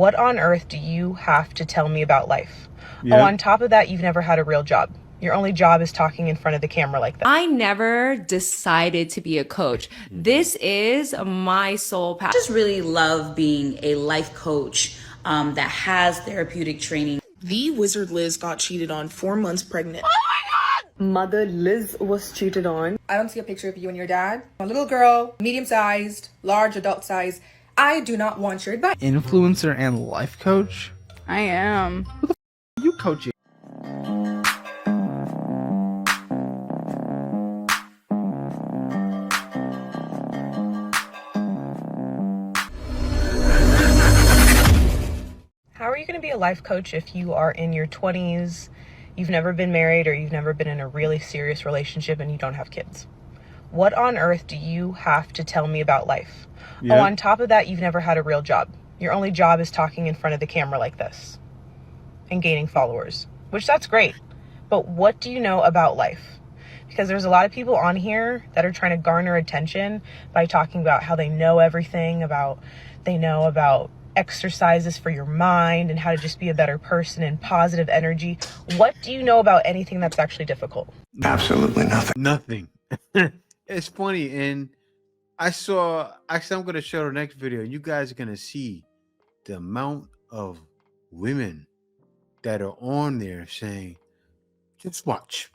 What on earth do you have to tell me about life? Yeah. Oh, on top of that, you've never had a real job. Your only job is talking in front of the camera like that. I never decided to be a coach. This is my soul path. I just really love being a life coach that has therapeutic training. The Wizard Liz got cheated on 4 months pregnant. Mother Liz was cheated on. I don't see a picture of you and your dad. A little girl, medium-sized, large adult size. I do not want your advice. Influencer and life coach? I am. Who the f*** are you coaching? How are you going to be a life coach if you are in your 20s, you've never been married, or you've never been in a really serious relationship and you don't have kids? What on earth do you have to tell me about life? Yeah. Oh, on top of that, you've never had a real job. Your only job is talking in front of the camera like this and gaining followers, which that's great. But what do you know about life? Because there's a lot of people on here that are trying to garner attention by talking about how they know everything, they know about exercises for your mind and how to just be a better person and positive energy. What do you know about anything that's actually difficult? Absolutely nothing. Nothing. It's funny, and actually I'm going to show the next video. You guys are going to see the amount of women that are on there saying, just watch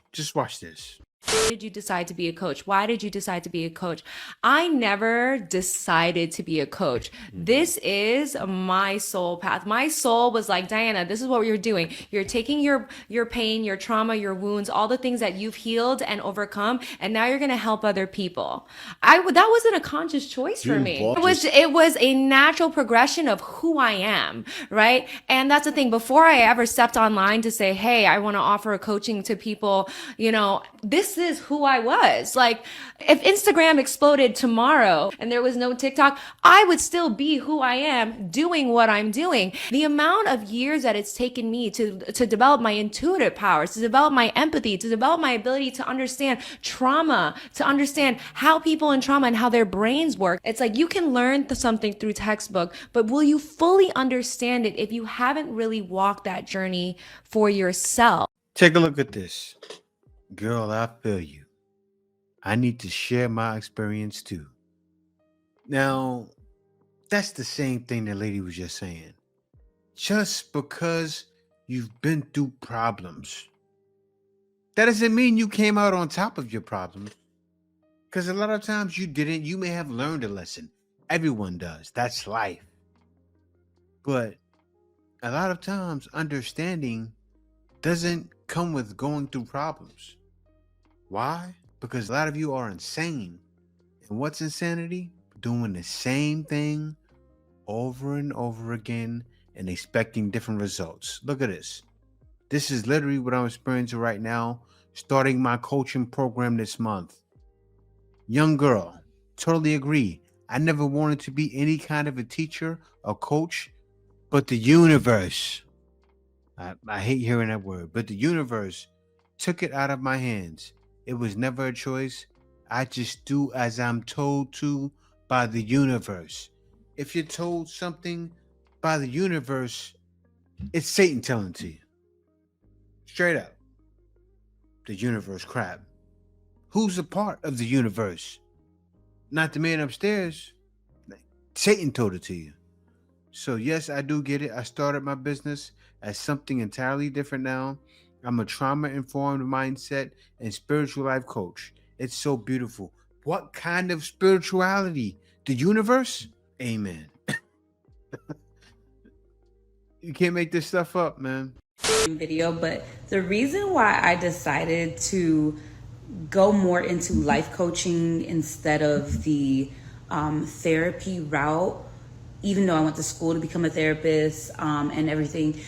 this. Why did you decide to be a coach? Why did you decide to be a coach? I never decided to be a coach. This is my soul path. My soul was like, Diana, this is what you're doing. You're taking your pain, your trauma, your wounds, all the things that you've healed and overcome, and now you're going to help other people. That wasn't a conscious choice for me. It was a natural progression of who I am, right? And that's the thing. Before I ever stepped online to say, hey, I want to offer coaching to people, this is who I was. Like, if Instagram exploded tomorrow and there was no TikTok, I would still be who I am, doing what I'm doing. The amount of years that it's taken me to develop my intuitive powers, to develop my empathy, to develop my ability to understand trauma, to understand how people in trauma and how their brains work. It's like you can learn something through textbook, but will you fully understand it if you haven't really walked that journey for yourself? Take a look at this. Girl, I feel you. I need to share my experience too. Now, that's the same thing the lady was just saying. Just because you've been through problems, that doesn't mean you came out on top of your problems. Because a lot of times you didn't. You may have learned a lesson. Everyone does. That's life. But a lot of times understanding doesn't come with going through problems. Why? Because a lot of you are insane. And what's insanity? Doing the same thing over and over again and expecting different results. Look at this. This is literally what I'm experiencing right now, starting my coaching program this month. Young girl, totally agree. I never wanted to be any kind of a teacher or coach, but the universe, I hate hearing that word, but the universe took it out of my hands. It was never a choice. I just do as I'm told to by the universe. If you're told something by the universe, it's Satan telling to you. Straight up. The universe crap. Who's a part of the universe? Not the man upstairs. Satan told it to you. So yes, I do get it. I started my business as something entirely different now. I'm a trauma-informed mindset and spiritual life coach. It's so beautiful. What kind of spirituality? The universe? Amen. You can't make this stuff up, man. Video, but the reason why I decided to go more into life coaching instead of the therapy route, even though I went to school to become a therapist and everything,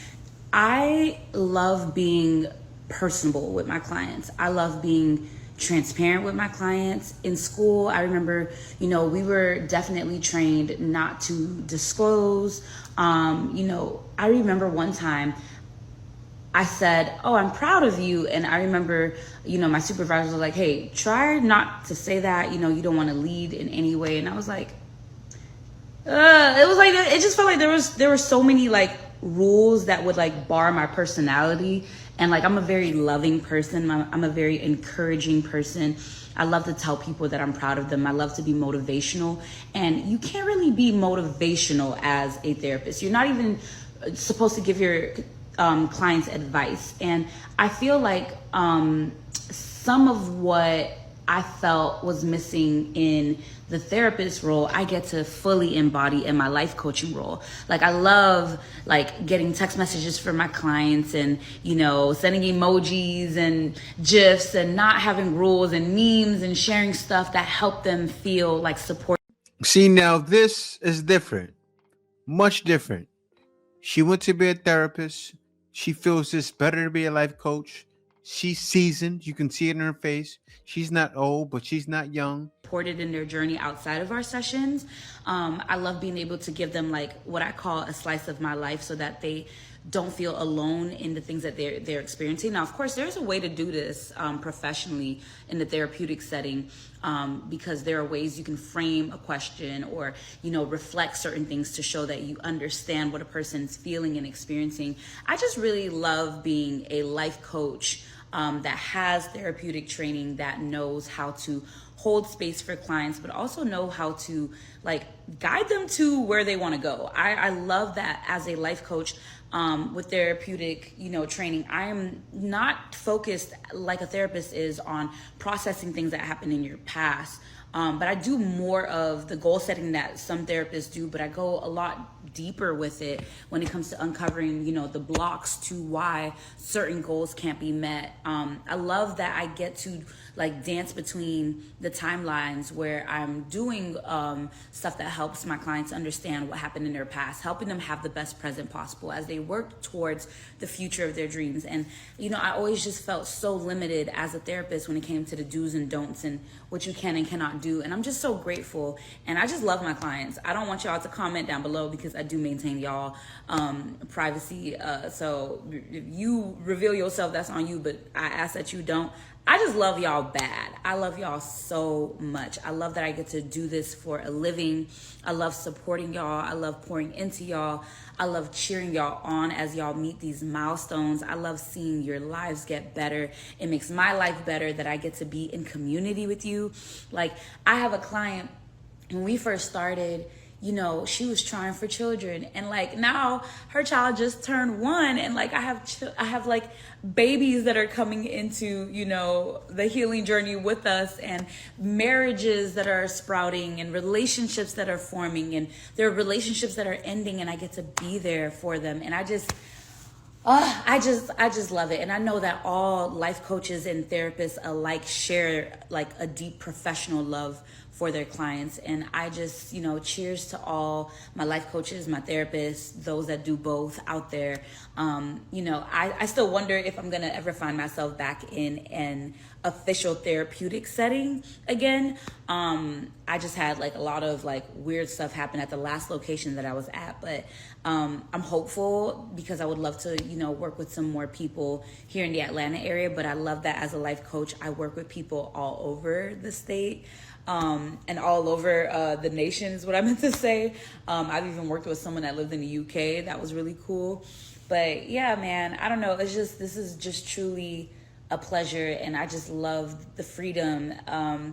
I love being personable with my clients. I love being transparent with my clients. In school, I remember, we were definitely trained not to disclose. I remember one time I said, oh, I'm proud of you. And I remember, my supervisors were like, hey, try not to say that, you don't want to lead in any way. And I was like, It was like, it just felt like there were so many like rules that would like bar my personality. And like, I'm a very loving person. I'm a very encouraging person. I love to tell people that I'm proud of them. I love to be motivational. And you can't really be motivational as a therapist. You're not even supposed to give your clients advice. And I feel like some of what I felt was missing in the therapist role, I get to fully embody in my life coaching role. Like, I love like getting text messages from my clients and, you know, sending emojis and GIFs and not having rules and memes and sharing stuff that help them feel like support. See, now this is different, much different. She went to be a therapist. She feels it's better to be a life coach. She's seasoned. You can see it in her face. She's not old, but she's not young. Supported in their journey outside of our sessions. I love being able to give them like what I call a slice of my life so that they don't feel alone in the things that they're experiencing. Now, of course, there's a way to do this professionally in the therapeutic setting, because there are ways you can frame a question or, you know, reflect certain things to show that you understand what a person's feeling and experiencing. I just really love being a life coach that has therapeutic training, that knows how to hold space for clients, but also know how to like guide them to where they want to go. I love that as a life coach. With therapeutic, you know, training, I am not focused like a therapist is on processing things that happened in your past. But I do more of the goal setting that some therapists do, but I go a lot deeper with it when it comes to uncovering, you know, the blocks to why certain goals can't be met. I love that I get to like dance between the timelines where I'm doing stuff that helps my clients understand what happened in their past, helping them have the best present possible as they work towards the future of their dreams. And, you know, I always just felt so limited as a therapist when it came to the do's and don'ts and what you can and cannot do. And I'm just so grateful. And I just love my clients. I don't want y'all to comment down below because I do maintain y'all privacy. So if you reveal yourself, that's on you, but I ask that you don't. I just love y'all bad. I love y'all so much. I love that I get to do this for a living. I love supporting y'all. I love pouring into y'all. I love cheering y'all on as y'all meet these milestones. I love seeing your lives get better. It makes my life better that I get to be in community with you. Like, I have a client, when we first started, you know, she was trying for children, and like now her child just turned 1, and like I have like babies that are coming into, you know, the healing journey with us, and marriages that are sprouting and relationships that are forming, and there are relationships that are ending, and I get to be there for them. And I just love it. And I know that all life coaches and therapists alike share like a deep professional love for their clients. And I just, you know, cheers to all my life coaches, my therapists, those that do both out there. You know, I still wonder if I'm going to ever find myself back in an official therapeutic setting again. I just had like a lot of like weird stuff happen at the last location that I was at, but I'm hopeful because I would love to, you know, work with some more people here in the Atlanta area. But I love that as a life coach, I work with people all over the state. And all over the nation is what I meant to say. I've even worked with someone that lived in the UK. That was really cool. But yeah, man, I don't know. This is just truly a pleasure. And I just love the freedom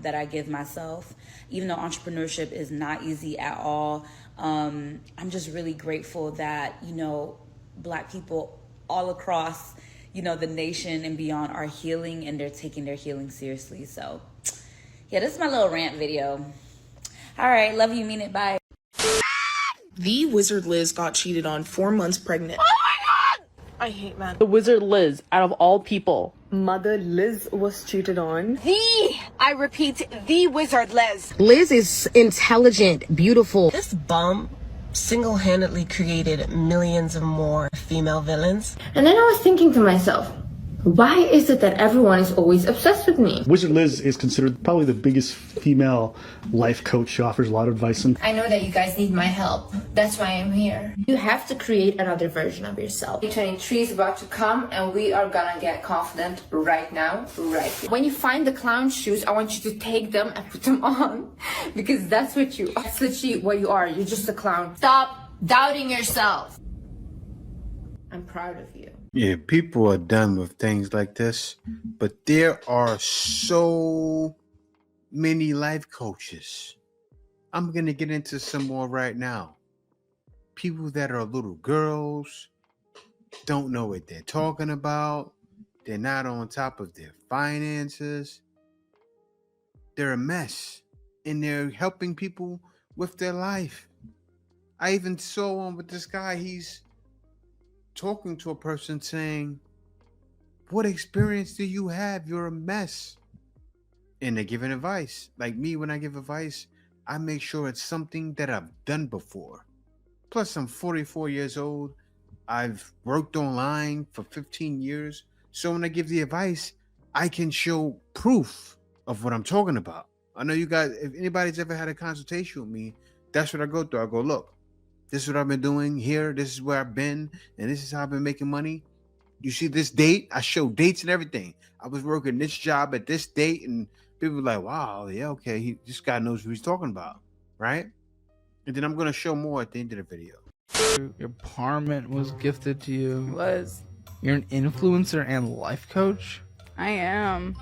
that I give myself. Even though entrepreneurship is not easy at all, I'm just really grateful that, you know, Black people all across, you know, the nation and beyond are healing, and they're taking their healing seriously. So yeah, this is my little rant video. All right, love you, mean it, bye. The Wizard Liz got cheated on 4 months pregnant. I hate men. The Wizard Liz, out of all people. Mother Liz was cheated on. I repeat, the Wizard Liz. Liz is intelligent, beautiful. This bum single-handedly created millions of more female villains. And then I was thinking to myself, Why is it that everyone is always obsessed with me? Wizard Liz is considered probably the biggest female life coach. She offers a lot of advice. And I know that you guys need my help. That's why I'm here. You have to create another version of yourself. 2023 is about to come and we are gonna get confident right now, right here. When you find the clown shoes, I want you to take them and put them on because that's what you are. That's literally what you are. You're just a clown. Stop doubting yourself. I'm proud of you. Yeah, people are done with things like this, but there are so many life coaches. I'm going to get into some more right now. People that are little girls, don't know what they're talking about. They're not on top of their finances. They're a mess, and they're helping people with their life. I even saw one with this guy. He's talking to a person saying, what experience do you have? You're a mess. And they're giving advice. Like me, when I give advice, I make sure it's something that I've done before. Plus, I'm 44 years old. I've worked online for 15 years. So when I give the advice, I can show proof of what I'm talking about. I know you guys, if anybody's ever had a consultation with me, that's what I go through. I go, look, this is what I've been doing here. This is where I've been. And this is how I've been making money. You see this date? I show dates and everything. I was working this job at this date. And people were like, wow, yeah, okay. This guy knows what he's talking about. Right? And then I'm going to show more at the end of the video. Your apartment was gifted to you. It was. You're an influencer and life coach? I am.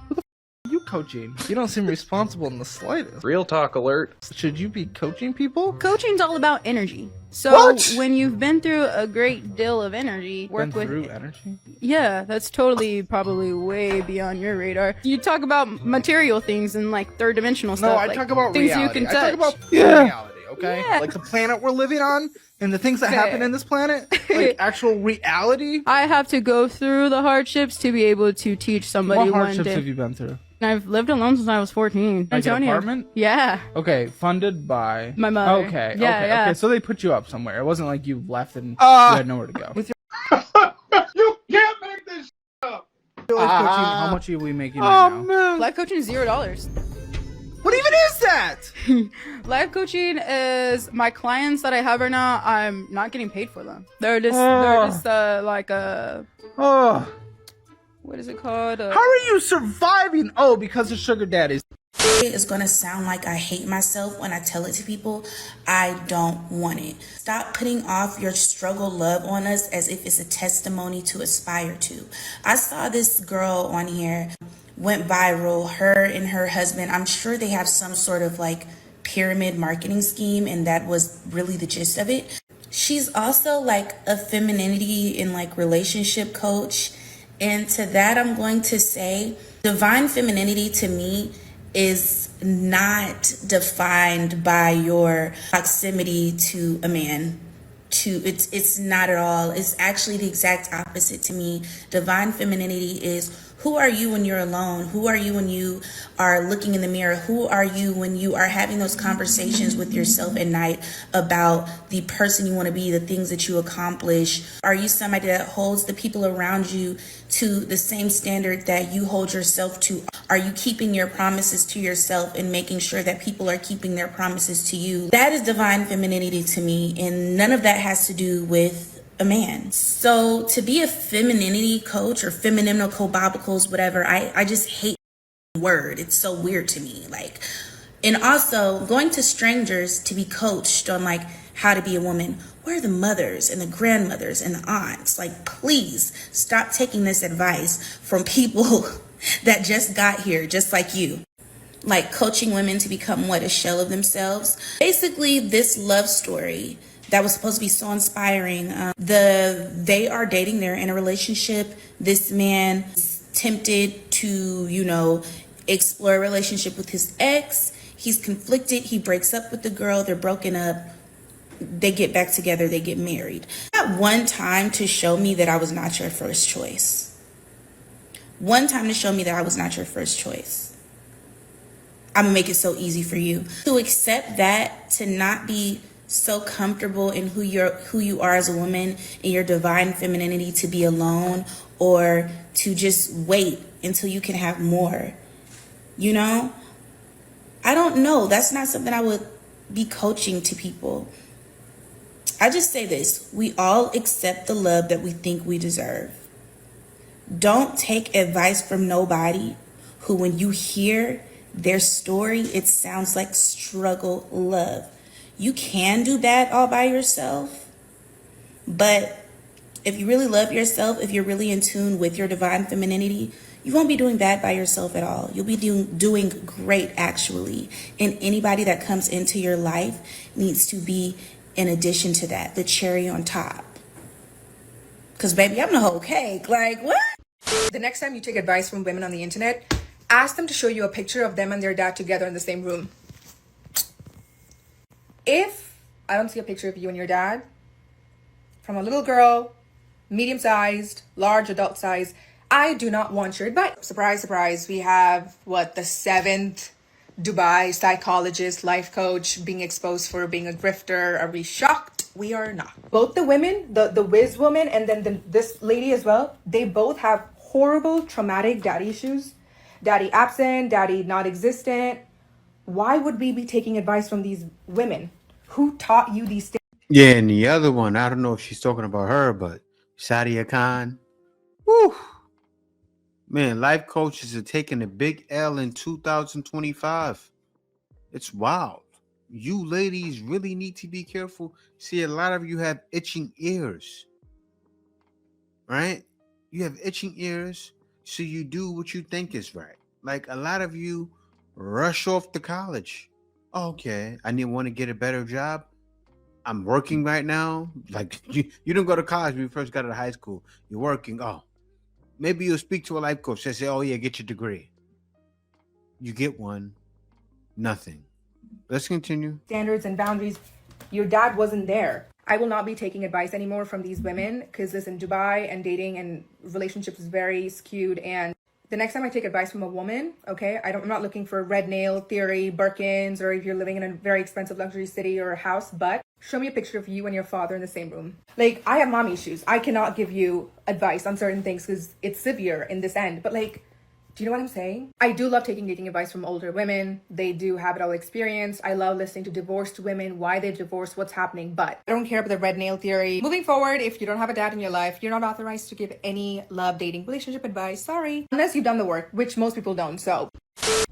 You coaching? You don't seem responsible in the slightest. Real talk alert. Should you be coaching people? Coaching's all about energy. So What? when you've been through a great deal of energy, work Been with through energy? Yeah, that's totally probably way beyond your radar. You talk about material things and like third dimensional stuff. No, I like talk about things reality. you can I touch. talk about reality, okay? Yeah. Like the planet we're living on and the things that Okay. happen in this planet. Like actual reality. I have to go through the hardships to be able to teach somebody What one hardships day. have you been through? I've lived alone since I was 14. I'm Like an telling you. apartment? Yeah. Okay, funded by My mother. Okay, Yeah, okay, yeah. okay. So they put you up somewhere. It wasn't like you left and you had nowhere to go. With You can't make this up. your life coaching, how much are we making right now? man. Life coaching is $0. What even is that? Life coaching is my clients that I have right now. I'm not getting paid for them. They're just like a Oh, what is it called? how are you surviving? Oh, because of sugar daddies. It's gonna sound like I hate myself when I tell it to people. I don't want it. Stop putting off your struggle love on us as if it's a testimony to aspire to. I saw this girl on here went viral, her and her husband. I'm sure they have some sort of like pyramid marketing scheme, and that was really the gist of it. She's also like a femininity and like relationship coach. And to that, I'm going to say divine femininity to me is not defined by your proximity to a man. It's not at all. It's actually the exact opposite to me. Divine femininity is who are you when you're alone? Who are you when you are looking in the mirror? Who are you when you are having those conversations with yourself at night about the person you want to be, the things that you accomplish? Are you somebody that holds the people around you to the same standard that you hold yourself to? Are you keeping your promises to yourself and making sure that people are keeping their promises to you? That is divine femininity to me, and none of that has to do with a man. So to be a femininity coach or feminine co-bobicles, whatever, I just hate the word. It's so weird to me. Like, and also going to strangers to be coached on like how to be a woman. Where are the mothers and the grandmothers and the aunts? Like, please stop taking this advice from people that just got here, just like you. Like coaching women to become what? A shell of themselves. Basically, this love story that was supposed to be so inspiring. They are dating, they're in a relationship. This man is tempted to, explore a relationship with his ex. He's conflicted. He breaks up with the girl. They're broken up. They get back together. They get married. Not one time to show me that I was not your first choice. One time to show me that I was not your first choice. I'm gonna make it so easy for you to accept that, to not be so comfortable in who you are as a woman in your divine femininity to be alone or to just wait until you can have more. You know? I don't know. That's not something I would be coaching to people. I just say this: we all accept the love that we think we deserve. Don't take advice from nobody who, when you hear their story, it sounds like struggle love. You can do that all by yourself, but if you really love yourself, if you're really in tune with your divine femininity, you won't be doing bad by yourself at all. You'll be doing great, actually. And anybody that comes into your life needs to be, in addition to that, the cherry on top. Because, baby, I'm the whole cake. Like, what? The next time you take advice from women on the internet, ask them to show you a picture of them and their dad together in the same room. If I don't see a picture of you and your dad, from a little girl, medium-sized, large adult size, I do not want your advice. Surprise, surprise. We have, the 7th Dubai psychologist, life coach being exposed for being a grifter. Are we shocked? We are not. Both the women, the whiz woman and then this lady as well, they both have horrible traumatic daddy issues. Daddy absent, daddy not existent. Why would we be taking advice from these women? Who taught you these things? Yeah, and the other one, I don't know if she's talking about her, but Sadia Khan. Woo! Man, life coaches are taking a big L in 2025. It's wild. You ladies really need to be careful. See, a lot of you have itching ears, right? You have itching ears, so you do what you think is right. Like a lot of you rush off to college. Okay, I want to get a better job. I'm working right now. Like you don't go to college when you first got out of high school. You're working. Oh, maybe you'll speak to a life coach. They say, oh yeah, get your degree. You get one. Nothing. Let's continue. Standards and boundaries. Your dad wasn't there. I will not be taking advice anymore from these women because listen, Dubai and dating and relationships is very skewed. And the next time I take advice from a woman, okay, I'm not looking for red nail theory, Birkins, or if you're living in a very expensive luxury city or a house, but show me a picture of you and your father in the same room. Like, I have mom issues. I cannot give you advice on certain things because it's severe in this end. But like, do you know what I'm saying? I do love taking dating advice from older women. They do have it all experienced. I love listening to divorced women, why they divorced, what's happening, but I don't care about the red nail theory. Moving forward, if you don't have a dad in your life, you're not authorized to give any love, dating, relationship advice. Sorry. Unless you've done the work, which most people don't, so.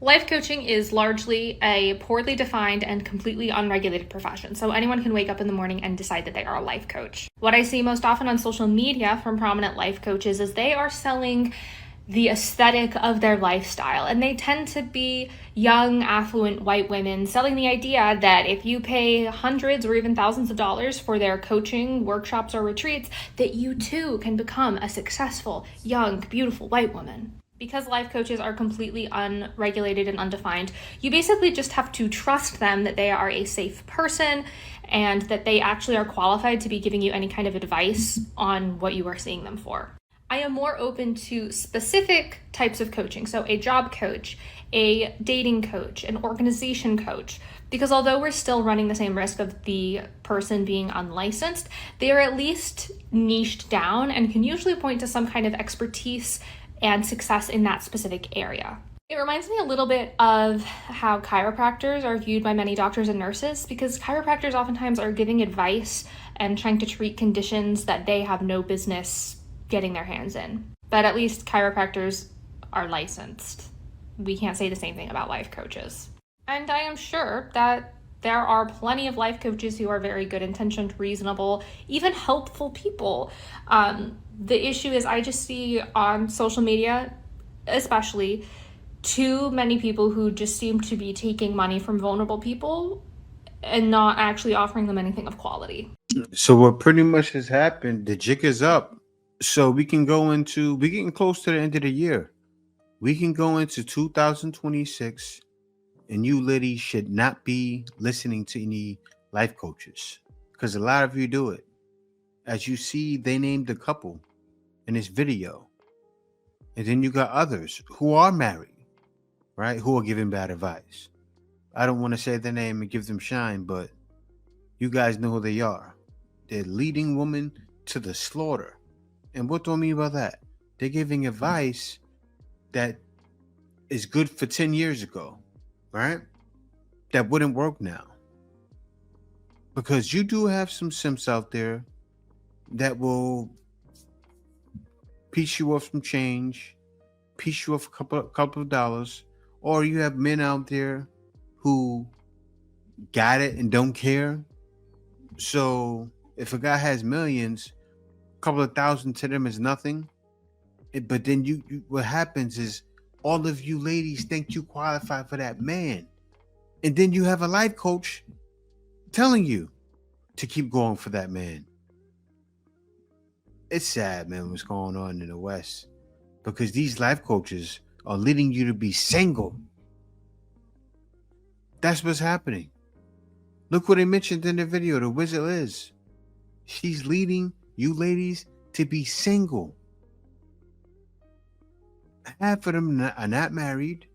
Life coaching is largely a poorly defined and completely unregulated profession. So anyone can wake up in the morning and decide that they are a life coach. What I see most often on social media from prominent life coaches is they are selling the aesthetic of their lifestyle. And they tend to be young, affluent white women selling the idea that if you pay hundreds or even thousands of dollars for their coaching, workshops, or retreats, that you too can become a successful, young, beautiful white woman. Because life coaches are completely unregulated and undefined, you basically just have to trust them that they are a safe person and that they actually are qualified to be giving you any kind of advice on what you are seeing them for. I am more open to specific types of coaching, so a job coach, a dating coach, an organization coach, because although we're still running the same risk of the person being unlicensed, they are at least niched down and can usually point to some kind of expertise and success in that specific area. It reminds me a little bit of how chiropractors are viewed by many doctors and nurses, because chiropractors oftentimes are giving advice and trying to treat conditions that they have no business getting their hands in. But at least chiropractors are licensed. We can't say the same thing about life coaches. And I am sure that there are plenty of life coaches who are very good intentioned, reasonable, even helpful people. The issue is I just see on social media, especially, too many people who just seem to be taking money from vulnerable people and not actually offering them anything of quality. So what pretty much has happened, the jig is up. So we're getting close to the end of the year. We can go into 2026 and you ladies should not be listening to any life coaches because a lot of you do it. As you see, they named a couple in this video. And then you got others who are married, right? Who are giving bad advice. I don't want to say their name and give them shine, but You guys know who they are. They're leading women to the slaughter. And what do I mean by that? They're giving advice that is good for 10 years ago, right? That wouldn't work now. Because you do have some simps out there that will piece you off some change, piece you off a couple of dollars, or you have men out there who got it and don't care. So if a guy has millions, a couple of thousand to them is nothing. But then you what happens is all of you ladies think you qualify for that man. And then you have a life coach telling you to keep going for that man. It's sad, man, what's going on in the West. Because these life coaches are leading you to be single. That's what's happening. Look what they mentioned in the video, the Wizard Liz. She's leading you ladies to be single. Half of them are not married.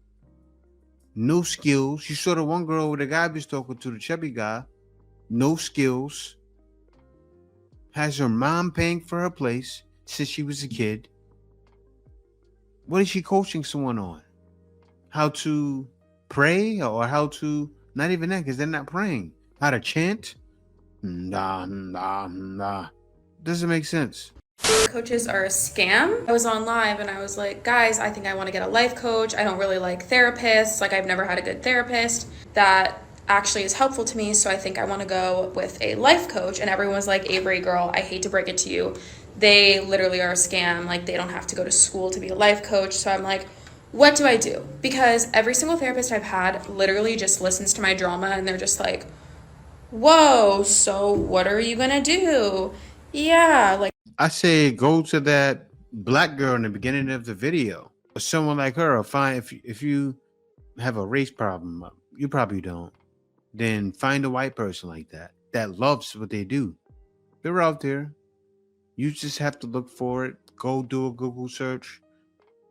No skills. You saw the one girl with the guy was talking to, the chubby guy. No skills. Has her mom paying for her place since she was a kid. What is she coaching someone on? How to pray or how to, not even that, because they're not praying. How to chant? Doesn't make sense. Coaches are a scam. I was on live and I was like, guys, I think I want to get a life coach. I don't really like therapists. Like, I've never had a good therapist that actually is helpful to me. So I think I want to go with a life coach. And everyone was like, Avery, girl, I hate to break it to you. They literally are a scam. Like, they don't have to go to school to be a life coach. So I'm like, what do I do? Because every single therapist I've had literally just listens to my drama and they're just like, whoa, so what are you going to do? Yeah, like, I say go to that black girl in the beginning of the video, or someone like her, or find if you have a race problem, you probably don't. Then find a white person like that loves what they do. They're out there. You just have to look for it. Go do a Google search.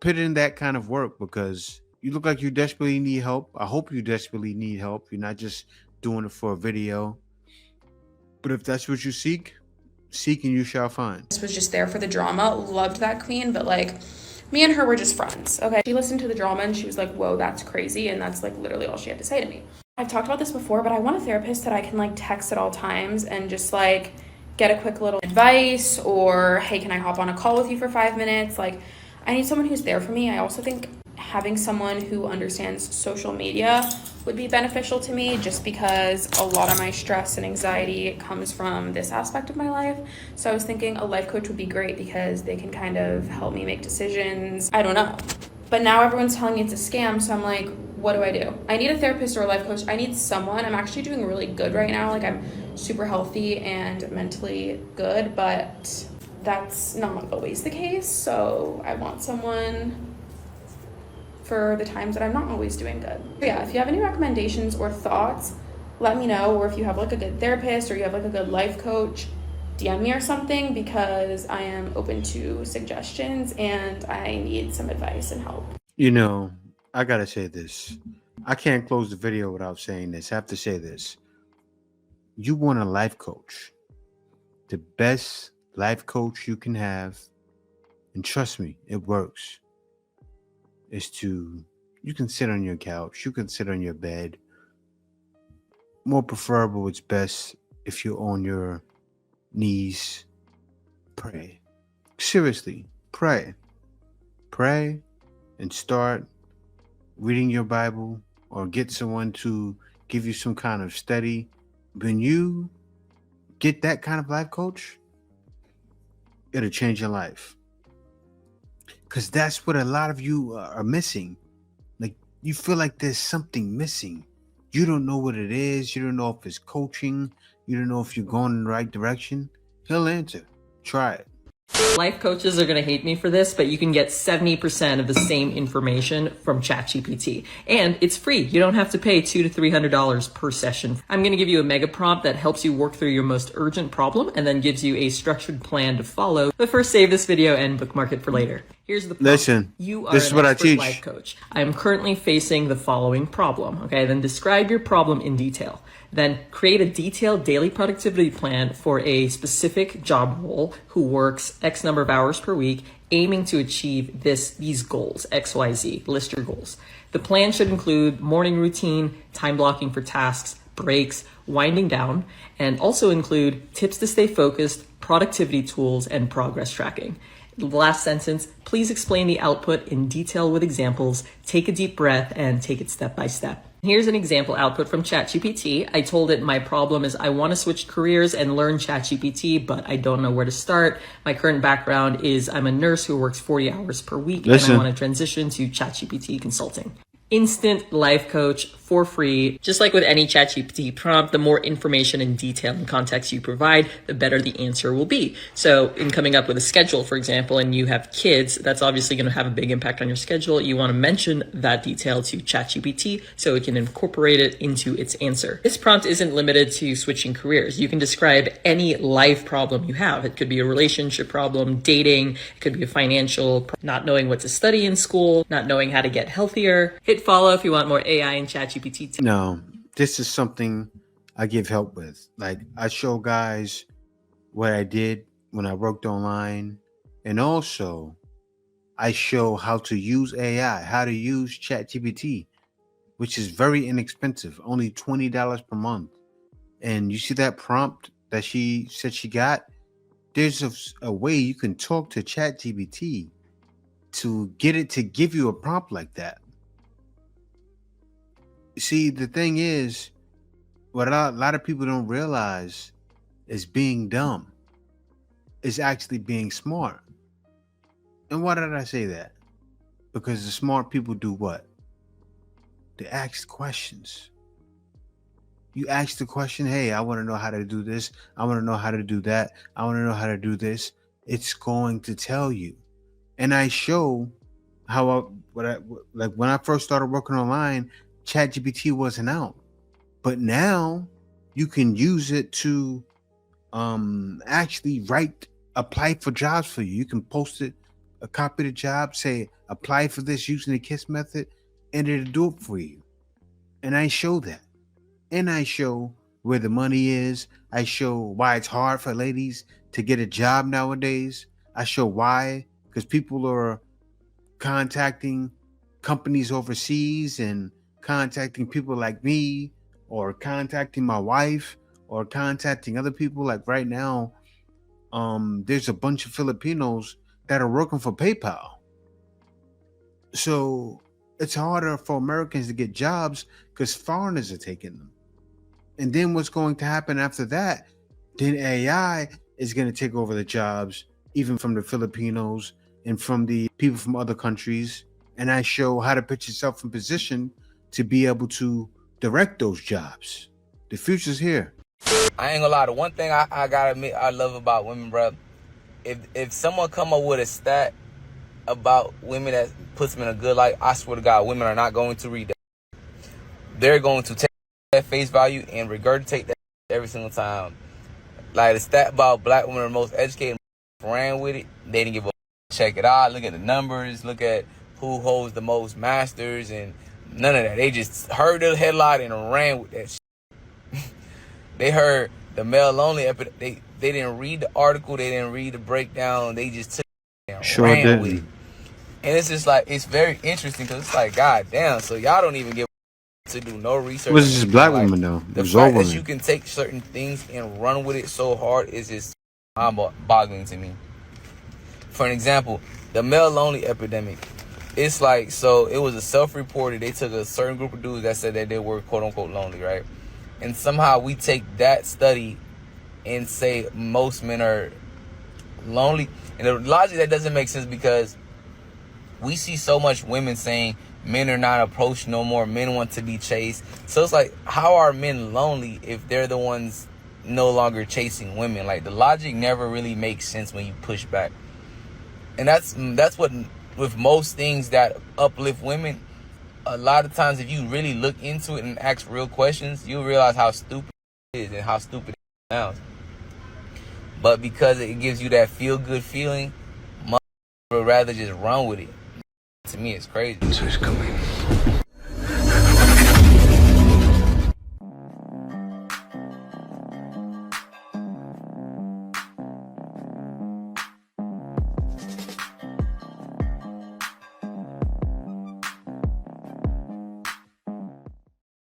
Put in that kind of work because you look like you desperately need help. I hope you desperately need help. You're not just doing it for a video. But if that's what you seek and you shall find. This was just there for the drama. Loved that queen, but like, me and her were just friends. Okay. She listened to the drama and she was like, whoa, that's crazy. And that's like literally all she had to say to me. I've talked about this before, but I want a therapist that I can like text at all times and just like get a quick little advice or, hey, can I hop on a call with you for 5 minutes? Like, I need someone who's there for me. I also think having someone who understands social media would be beneficial to me just because a lot of my stress and anxiety comes from this aspect of my life. So I was thinking a life coach would be great because they can kind of help me make decisions. I don't know. But now everyone's telling me it's a scam. So I'm like, what do I do? I need a therapist or a life coach. I need someone. I'm actually doing really good right now. Like, I'm super healthy and mentally good, but that's not always the case. So I want someone for the times that I'm not always doing good. But yeah, if you have any recommendations or thoughts, let me know. Or if you have like a good therapist or you have like a good life coach, DM me or something because I am open to suggestions and I need some advice and help. You know, I gotta say this. I can't close the video without saying this. I have to say this. You want a life coach. The best life coach you can have, and trust me, it works, is you can sit on your couch, you can sit on your bed. More preferable, it's best if you're on your knees. Pray. Seriously, pray. Pray and start reading your Bible or get someone to give you some kind of study. When you get that kind of life coach, it'll change your life. Because that's what a lot of you are missing. Like, you feel like there's something missing. You don't know what it is. You don't know if it's coaching. You don't know if you're going in the right direction. He'll answer. Try it. Life coaches are going to hate me for this, but you can get 70% of the same information from ChatGPT. And it's free. You don't have to pay $200 to $300 per session. I'm going to give you a mega prompt that helps you work through your most urgent problem and then gives you a structured plan to follow. But first, save this video and bookmark it for later. Here's the prompt. Listen, You are this is an what I expert teach. life coach. I am currently facing the following problem. Okay, then describe your problem in detail. Then create a detailed daily productivity plan for a specific job role who works X number of hours per week, aiming to achieve these goals, XYZ. List your goals. The plan should include morning routine, time blocking for tasks, breaks, winding down, and also include tips to stay focused, productivity tools, and progress tracking. The last sentence, please explain the output in detail with examples, take a deep breath, and take it step by step. Here's an example output from ChatGPT. I told it my problem is I want to switch careers and learn ChatGPT, but I don't know where to start. My current background is I'm a nurse who works 40 hours per week, and I want to transition to ChatGPT consulting. Instant life coach for free. Just like with any ChatGPT prompt, the more information and detail and context you provide, the better the answer will be. So in coming up with a schedule, for example, and you have kids, that's obviously going to have a big impact on your schedule. You want to mention that detail to ChatGPT so it can incorporate it into its answer. This prompt isn't limited to switching careers. You can describe any life problem you have. It could be a relationship problem, dating, it could be a financial, not knowing what to study in school, not knowing how to get healthier. Hit follow if you want more AI and ChatGPT. No, this is something I give help with. Like, I show guys what I did when I worked online, and also I show how to use AI, how to use ChatGPT, which is very inexpensive, only $20 per month. And you see that prompt that she said she got? There's a way you can talk to ChatGPT to get it to give you a prompt like that. See, the thing is, what a lot of people don't realize is being dumb is actually being smart. And why did I say that? Because the smart people do what? They ask questions. You ask the question, hey, I want to know how to do this. I want to know how to do that. I want to know how to do this. It's going to tell you. And I show how like when I first started working online, ChatGPT wasn't out, but now you can use it to actually apply for jobs for you. You can post it, a copy of the job, say apply for this using the KISS method, and it'll do it for you. And I show that, and I show where the money is. I show why it's hard for ladies to get a job nowadays. I show why, because people are contacting companies overseas and contacting people like me, or contacting my wife, or contacting other people. Like right now, there's a bunch of Filipinos that are working for PayPal. So it's harder for Americans to get jobs because foreigners are taking them. And then what's going to happen after that? Then AI is going to take over the jobs, even from the Filipinos and from the people from other countries. And I show how to put yourself in position to be able to direct those jobs. The future's here. I ain't gonna lie, the one thing I gotta admit I love about women, bro, if someone come up with a stat about women that puts them in a good light, I swear to God, women are not going to read that. They're going to take that face value and regurgitate that every single time. Like the stat about black women are the most educated, ran with it, they didn't give a check it out, look at the numbers, look at who holds the most masters, and none of that. They just heard the headline and ran with that shit. They heard the male only epidemic. They didn't read the article. They didn't read the breakdown. They just took it and ran with it. And it's just like, it's very interesting because it's like, God damn, so y'all don't even give to do no research. It was just black women though. The fact that you can take certain things and run with it so hard is just mind-boggling to me. For an example, the male lonely epidemic. It's like, so it was a self-reported. They took a certain group of dudes that said that they were quote unquote lonely, right? And somehow we take that study and say most men are lonely. And the logic that doesn't make sense because we see so much women saying men are not approached no more. Men want to be chased. So it's like, how are men lonely if they're the ones no longer chasing women? Like the logic never really makes sense when you push back. And that's what with most things that uplift women, a lot of times if you really look into it and ask real questions, you'll realize how stupid it is and how stupid it sounds. But because it gives you that feel-good feeling, rather just run with it. To me, it's crazy. So it's coming.